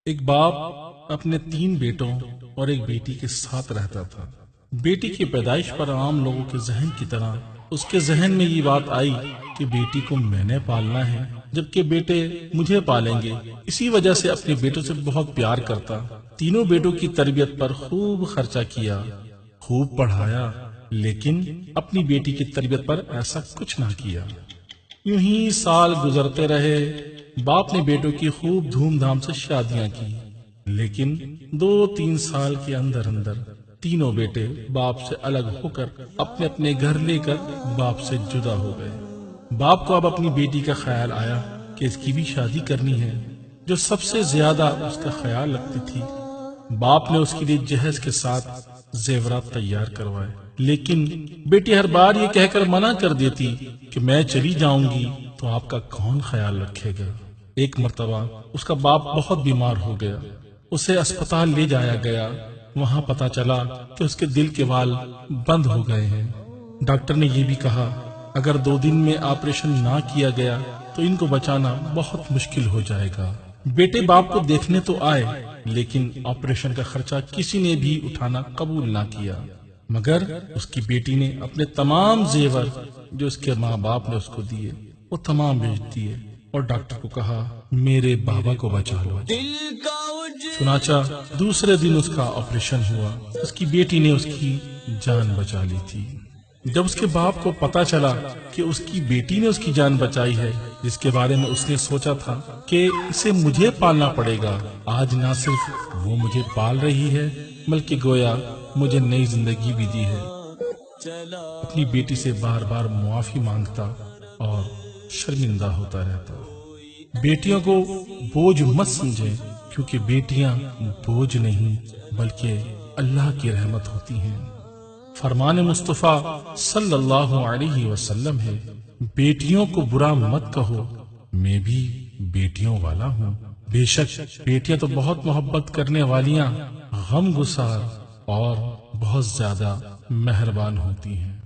ایک باپ اپنے 3 بیٹوں اور ایک بیٹی کے ساتھ رہتا تھا۔ بیٹی کی پیدائش پر عام لوگوں کے ذہن کی طرح اس کے ذہن میں یہ بات آئی کہ بیٹی کو میں نے پالنا ہے، جبکہ بیٹے مجھے پالیں گے۔ اسی وجہ سے اپنے بیٹوں سے بہت پیار کرتا۔ تینوں بیٹوں کی تربیت پر خوب خرچہ کیا، خوب پڑھایا، لیکن اپنی بیٹی کی تربیت پر ایسا کچھ نہ کیا۔ یوں ہی سال گزرتے رہے۔ باپ نے بیٹوں کی خوب دھوم دھام سے شادیاں کی، لیکن 2-3 سال کے اندر تینوں بیٹے باپ سے الگ ہو کر اپنے اپنے گھر لے کر باپ سے جدا ہو گئے۔ باپ کو اب اپنی بیٹی کا خیال آیا کہ اس کی بھی شادی کرنی ہے، جو سب سے زیادہ اس کا خیال رکھتی تھی۔ باپ نے اس کے لیے جہیز کے ساتھ زیورات تیار کروائے، لیکن بیٹی ہر بار یہ کہہ کر منع کر دیتی کہ میں چلی جاؤں گی تو آپ کا کون خیال رکھے گا۔ ایک مرتبہ اس کا باپ بہت بیمار ہو گیا، اسے اسپتال لے جایا گیا۔ وہاں پتا چلا کہ اس کے دل کے وال بند ہو گئے ہیں۔ ڈاکٹر نے یہ بھی کہا اگر 2 دن میں آپریشن نہ کیا گیا تو ان کو بچانا بہت مشکل ہو جائے گا۔ بیٹے باپ کو دیکھنے تو آئے، لیکن آپریشن کا خرچہ کسی نے بھی اٹھانا قبول نہ کیا، مگر اس کی بیٹی نے اپنے تمام زیور جو اس کے ماں باپ نے اس کو دیے وہ تمام بیچ دیے اور ڈاکٹر کو کہا میرے بابا کو بچا لو۔ چنانچہ دوسرے دن اس کا آپریشن ہوا۔ اس کی بیٹی نے اس کی جان بچا لی تھی۔ جب اس کے باپ کو پتا چلا کہ اس کی بیٹی نے اس کی جان بچائی ہے، جس کے بارے میں اس نے سوچا تھا کہ اسے مجھے پالنا پڑے گا، آج نہ صرف وہ مجھے پال رہی ہے بلکہ گویا مجھے نئی زندگی بھی دی ہے، اپنی بیٹی سے بار بار معافی مانگتا اور شرمندہ ہوتا رہتا۔ بیٹیوں کو بوجھ مت سمجھیں، کیونکہ بیٹیاں بوجھ نہیں بلکہ اللہ کی رحمت ہوتی ہیں۔ فرمان مصطفیٰ صلی اللہ علیہ وسلم ہے، بیٹیوں کو برا مت کہو، میں بھی بیٹیوں والا ہوں۔ بے شک بیٹیاں تو بہت محبت کرنے والیاں، غم گسار اور بہت زیادہ مہربان ہوتی ہیں۔